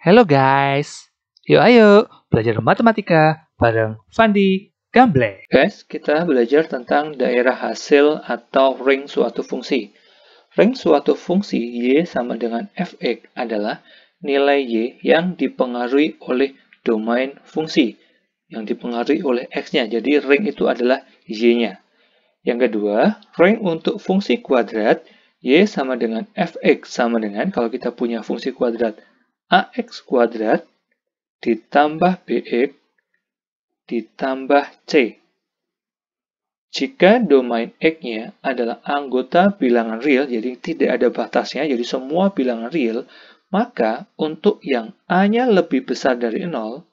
Halo guys, yuk ayo belajar matematika bareng Fandi Gamble. Guys, kita belajar tentang daerah hasil atau ring suatu fungsi. Ring suatu fungsi Y sama dengan Fx adalah nilai Y yang dipengaruhi oleh domain fungsi, yang dipengaruhi oleh X-nya. Jadi ring itu adalah Y-nya. Yang kedua, ring untuk fungsi kuadrat Y sama dengan Fx sama dengan kalau kita punya fungsi kuadrat AX kuadrat ditambah BX ditambah C. Jika domain X-nya adalah anggota bilangan real, jadi tidak ada batasnya, jadi semua bilangan real, maka untuk yang A-nya lebih besar dari 0,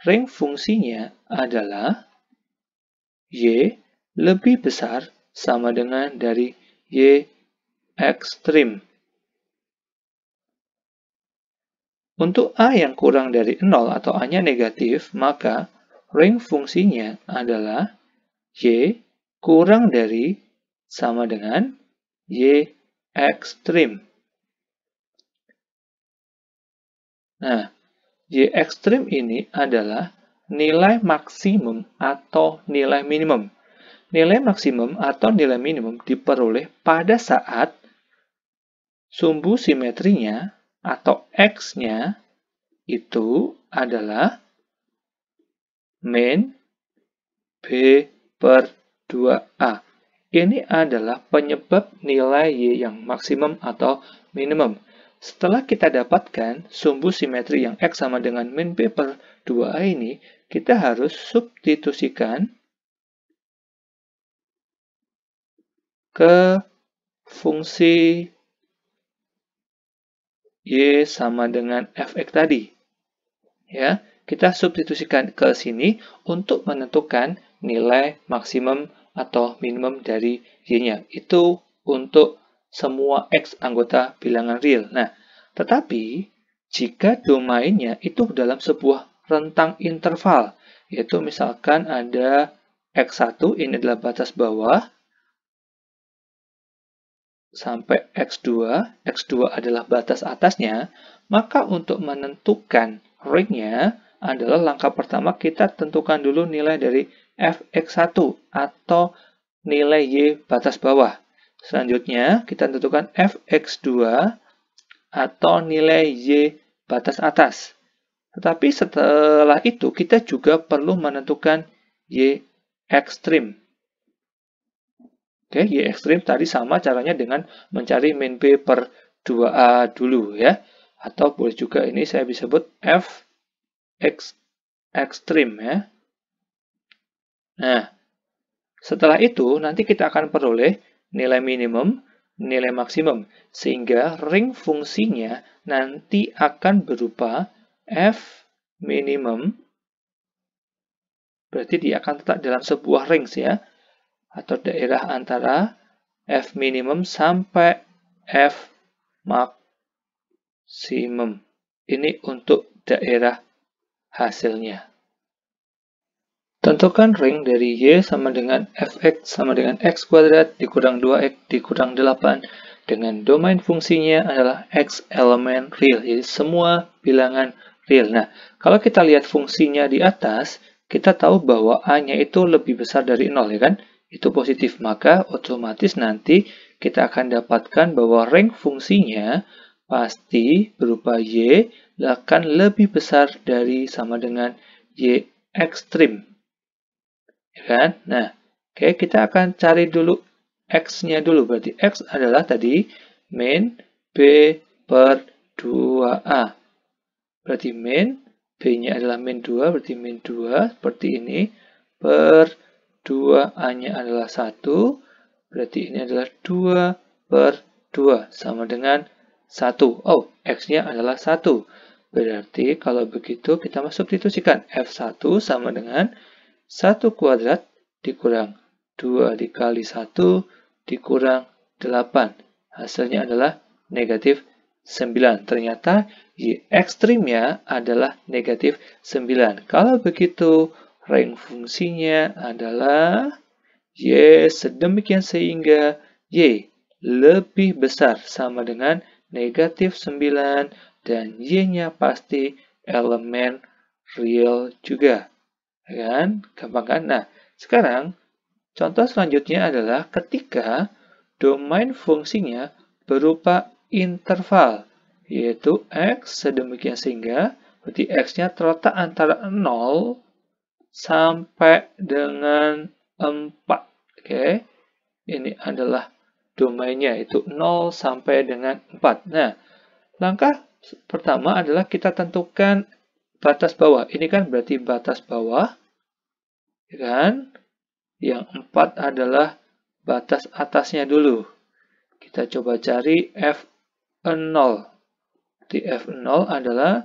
ring fungsinya adalah Y lebih besar sama dengan dari Y ekstrim. Untuk A yang kurang dari 0 atau A-nya negatif, maka ring fungsinya adalah Y kurang dari sama dengan Y ekstrim. Nah, Y ekstrim ini adalah nilai maksimum atau nilai minimum. Nilai maksimum atau nilai minimum diperoleh pada saat sumbu simetrinya atau X-nya itu adalah min B per 2A. Ini adalah penyebab nilai Y yang maksimum atau minimum. Setelah kita dapatkan sumbu simetri yang X sama dengan min B per 2A ini, kita harus substitusikan ke fungsi Y sama dengan Fx tadi. Ya, kita substitusikan ke sini untuk menentukan nilai maksimum atau minimum dari Y-nya. Itu untuk semua X anggota bilangan real. Nah, tetapi jika domainnya itu dalam sebuah rentang interval, yaitu misalkan ada X1, ini adalah batas bawah, sampai X2, X2 adalah batas atasnya, maka untuk menentukan ring-nya adalah langkah pertama kita tentukan dulu nilai dari Fx1 atau nilai Y batas bawah. Selanjutnya kita tentukan Fx2 atau nilai Y batas atas. Tetapi setelah itu kita juga perlu menentukan Y ekstrim. Oke, Y ekstrim tadi sama caranya dengan mencari min B per 2A dulu ya. Atau boleh juga ini saya bisa sebut F ekstrim ya. Nah, setelah itu nanti kita akan peroleh nilai minimum, nilai maksimum. Sehingga ring fungsinya nanti akan berupa F minimum. Berarti dia akan tetap dalam sebuah range ya. Atau daerah antara F minimum sampai F maksimum. Ini untuk daerah hasilnya. Tentukan ring dari Y sama dengan Fx sama dengan X kuadrat dikurang 2X dikurang 8 dengan domain fungsinya adalah X elemen real. Jadi semua bilangan real. Nah, kalau kita lihat fungsinya di atas, kita tahu bahwa A-nya itu lebih besar dari 0 ya kan? Itu positif, maka otomatis nanti kita akan dapatkan bahwa range fungsinya pasti berupa Y akan lebih besar dari sama dengan Y ekstrim. Ya kan? Nah, oke, kita akan cari dulu X-nya dulu. Berarti X adalah tadi min B per 2A. Berarti min B-nya adalah min 2, berarti min 2 seperti ini per 2A-nya adalah 1, berarti ini adalah 2 per 2, sama dengan 1. Oh, X-nya adalah 1. Berarti kalau begitu kita substitusikan F1 sama dengan 1 kuadrat dikurang 2 dikali 1 dikurang 8. Hasilnya adalah negatif 9. Ternyata Y ekstrimnya adalah negatif 9. Kalau begitu, ring fungsinya adalah Y sedemikian sehingga Y lebih besar sama dengan negatif 9 dan Y-nya pasti elemen real juga. Kan? Gampang kan? Nah, sekarang contoh selanjutnya adalah ketika domain fungsinya berupa interval, yaitu X sedemikian sehingga berarti X-nya terletak antara 0 sampai dengan 4. Oke, ini adalah domainnya, itu 0 sampai dengan 4. Nah, langkah pertama adalah kita tentukan batas bawah. Ini kan berarti batas bawah, kan? Yang 4 adalah batas atasnya dulu. Kita coba cari F0. Di F0 adalah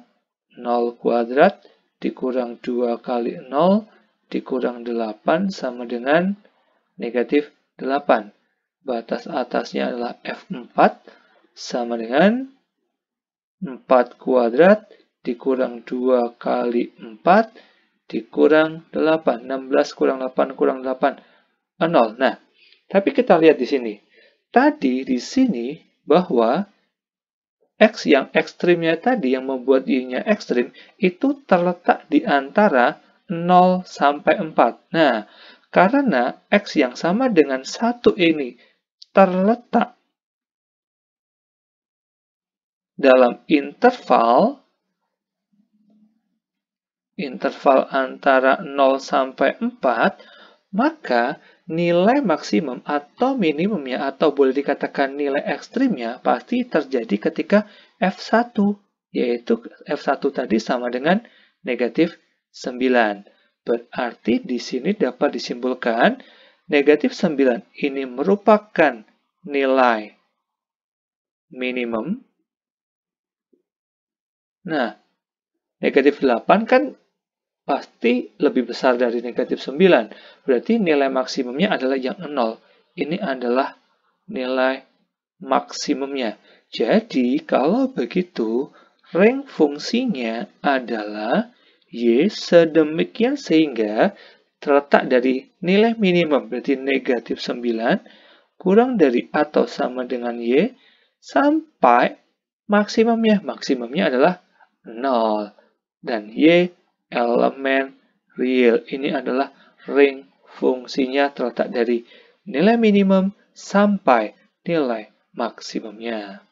0 kuadrat dikurang 2 kali 0 dikurang 8 sama dengan negatif 8. Batas atasnya adalah F4 sama dengan 4 kuadrat dikurang 2 kali 4 dikurang 8. 16 kurang 8 kurang 8. 0. Nah, tapi kita lihat di sini. Tadi di sini bahwa X yang ekstrimnya tadi yang membuat Y-nya ekstrim itu terletak di antara 0 sampai 4. Nah, karena X yang sama dengan 1 ini terletak dalam interval antara 0 sampai 4, maka nilai maksimum atau minimumnya atau boleh dikatakan nilai ekstrimnya pasti terjadi ketika F1, yaitu F1 tadi sama dengan negatif 9. Berarti di sini dapat disimpulkan negatif 9 ini merupakan nilai minimum. Nah, negatif 8 kan pasti lebih besar dari negatif 9. Berarti nilai maksimumnya adalah yang 0. Ini adalah nilai maksimumnya. Jadi, kalau begitu, range fungsinya adalah Y sedemikian sehingga terletak dari nilai minimum, berarti negatif 9, kurang dari atau sama dengan Y, sampai maksimumnya. Maksimumnya adalah 0. Dan Y elemen real. Ini adalah ring fungsinya terletak dari nilai minimum sampai nilai maksimumnya.